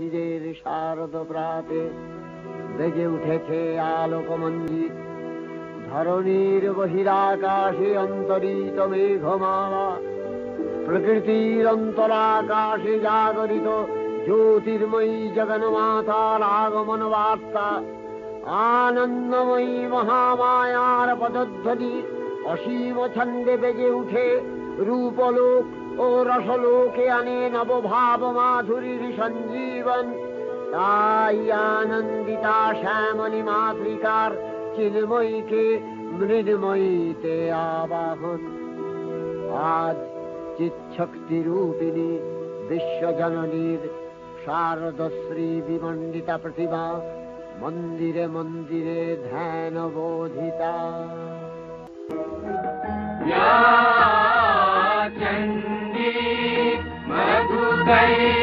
শিশিরের শারদ প্রাতে বেজে উঠেছে আলোকমঞ্জিত। ধরণীর বহিরাকাশে অন্তরিত মেঘমালা, প্রকৃতির অন্তরাকাশে জাগরিত জ্যোতির্ময়ী জগন্মাতার আগমন বার্তা। আনন্দময়ী মহামায়ার পদধ্বনি অসীম ছন্দে বেজে উঠে রূপলোক ও রসলোকে আনে নবভাব মাধুরীর সঞ্জীবন। তাই আনন্দিতা শ্যামলী মাতৃকার চিন্ময়ীকে মৃন্ময়ীতে আবাহন। আজ চিৎশক্তি রূপিণী বিশ্বজননীর শারদশ্রী বিমণ্ডিতা প্রতিমা মন্দিরে মন্দিরে ধ্যান বোধিতা। चण्डी मधुकैकभा